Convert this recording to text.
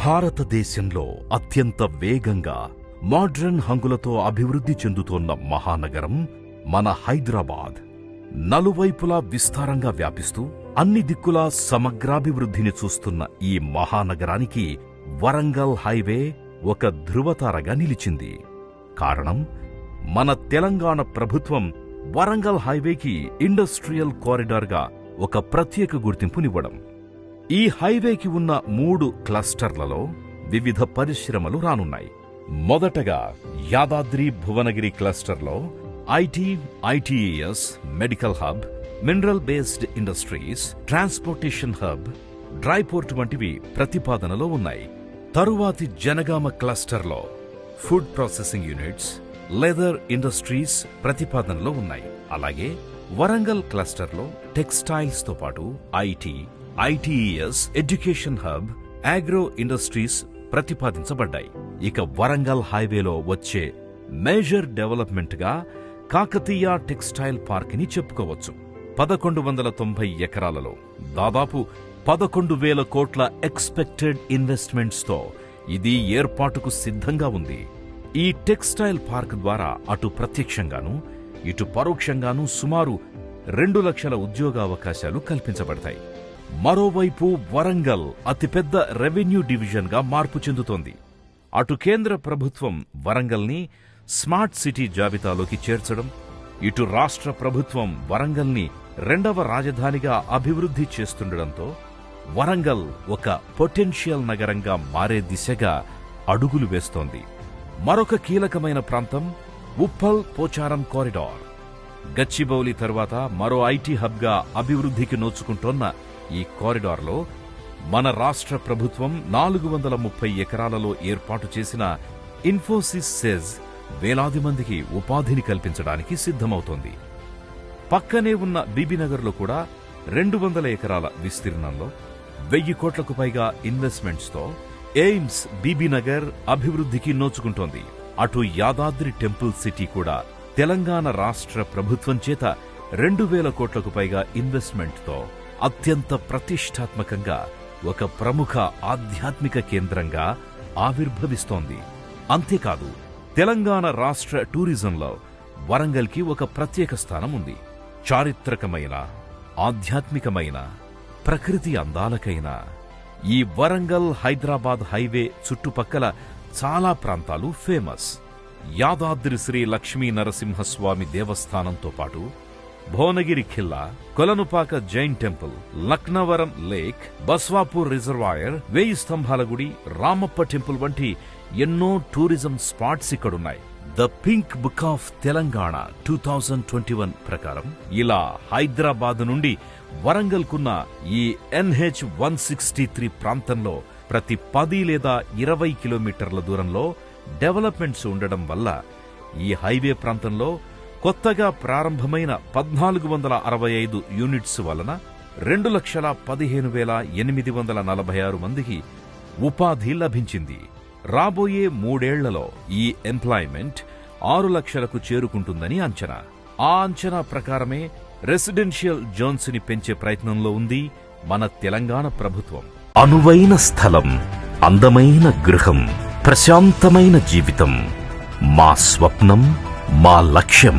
భారతదేశంలో అత్యంత వేగంగా మోడ్రన్ హంగులతో అభివృద్ధి చెందుతోన్న మహానగరం మన హైదరాబాద్. నలువైపులా విస్తారంగా వ్యాపిస్తూ అన్ని దిక్కులా సమగ్రాభివృద్ధిని చూస్తున్న ఈ మహానగరానికి వరంగల్ హైవే ఒక ధృవతారగా నిలిచింది. కారణం, మన తెలంగాణ ప్రభుత్వం వరంగల్ హైవేకి ఇండస్ట్రియల్ కారిడార్గా ఒక ప్రత్యేక గుర్తింపునివ్వడం. ఈ హైవేకి ఉన్న 3 క్లస్టర్లలో వివిధ పరిశ్రమలు రానున్నాయి. మొదటగా యాదాద్రి భువనగిరి క్లస్టర్లో ITES, medical hub, mineral based industries, transportation hub, dry port వంటివి ప్రతిపాదనలో ఉన్నాయి. తరువాతి జనగామ క్లస్టర్లో food processing units, leather industries ప్రతిపాదనలో ఉన్నాయి. అలాగే వరంగల్ క్లస్టర్లో టెక్స్టైల్స్ తో పాటు ITES, education hub, agro industries ప్రతిపాదించబడ్డాయి. ఇక వరంగల్ హైవేలో వచ్చే మేజర్ డెవలప్మెంట్ గా కాకతీయ టెక్స్టైల్ పార్క్ ని చెప్పుకోవచ్చు. 1190 ఎకరాలలో దాదాపు 11,000 కోట్ల ఎక్స్పెక్టెడ్ ఇన్వెస్ట్మెంట్స్ తో ఇది ఏర్పాటుకు సిద్ధంగా ఉంది. ఈ టెక్స్టైల్ పార్క్ ద్వారా అటు ప్రత్యక్షంగానూ ఇటు పరోక్షంగానూ సుమారు 2 లక్షల ఉద్యోగావకాశాలు కల్పించబడతాయి. మరోవైపు వరంగల్ అతిపెద్ద రెవెన్యూ డివిజన్ గా మార్పు చెందుతోంది. అటు కేంద్ర ప్రభుత్వం వరంగల్ని స్మార్ట్ సిటీ జాబితాలోకి చేర్చడం, ఇటు రాష్ట్ర ప్రభుత్వం వరంగల్ని 2వ రాజధానిగా అభివృద్ధి చేస్తుండటంతో వరంగల్ ఒక పొటెన్షియల్ నగరంగా మారే దిశగా అడుగులు వేస్తోంది. మరొక కీలకమైన ప్రాంతం ఉప్పల్ పోచారం కారిడార్. గచ్చిబౌలి తర్వాత మరో ఐటీ హబ్ గా అభివృద్ధికి నోచుకుంటోన్న ఈ కారిడార్లో మన రాష్ట్ర ప్రభుత్వం 430 ఎకరాలలో ఏర్పాటు చేసిన ఇన్ఫోసిస్ సెజ్ వేలాది మందికి ఉపాధిని కల్పించడానికి సిద్ధమవుతోంది. పక్కనే ఉన్న బీబీనగర్లో కూడా 200 ఎకరాల విస్తీర్ణంలో 1000 కోట్లకు పైగా ఇన్వెస్ట్మెంట్స్ తో ఎయిమ్స్ బీబీనగర్ అభివృద్ధికి నోచుకుంటోంది. అటు యాదాద్రి టెంపుల్ సిటీ కూడా తెలంగాణ రాష్ట్ర ప్రభుత్వం చేత 2,000 కోట్లకు పైగా ఇన్వెస్ట్మెంట్ తో అత్యంత ప్రతిష్టాత్మకంగా ఒక ప్రముఖ ఆధ్యాత్మిక కేంద్రంగా ఆవిర్భవిస్తోంది. అంతేకాదు, తెలంగాణ రాష్ట్ర టూరిజంలో వరంగల్కి ఒక ప్రత్యేక స్థానం ఉంది. చారిత్రకమైన, ఆధ్యాత్మికమైన, ప్రకృతి అందాలకైన ఈ వరంగల్ హైదరాబాద్ హైవే చుట్టుపక్కల చాలా ప్రాంతాలు ఫేమస్. యాదాద్రి శ్రీ లక్ష్మీ నరసింహస్వామి దేవస్థానంతో పాటు Bhuvanagiri Khilla, Kolanupaka Jain temple, Laknavaram lake, Baswapur reservoir, 1000 స్తంభాల గుడి, రామప్ప టెంపుల్ వంటి ఎన్నో టూరిజం స్పాట్స్ ఇక్కడున్నాయి. The pink book of Telangana 2021 ప్రకారం ఇలా హైదరాబాద్ నుండి వరంగల్కున్న ఈ NH-163 ప్రాంతంలో ప్రతి 10 లేదా 20 కిలోమీటర్ల దూరంలో డెవలప్మెంట్స్ ఉండడం వల్ల ఈ హైవే ప్రాంతంలో కొత్తగా ప్రారంభమైన 1465 యూనిట్స్ వలన 2,15,846 మందికి ఉపాధి లభించింది. రాబోయే 3 ఏళ్లలో ఈ ఎంప్లాయ్మెంట్ 6 లక్షలకు చేరుకుంటుందని అంచనా. ఆ అంచనా ప్రకారమే రెసిడెన్షియల్ జోన్స్ ని పెంచే ప్రయత్నంలో ఉంది మన తెలంగాణ ప్రభుత్వం. అనువైన స్థలం, అందమైన గృహం, ప్రశాంతమైన జీవితం మా స్వప్నం, మా లక్ష్యం.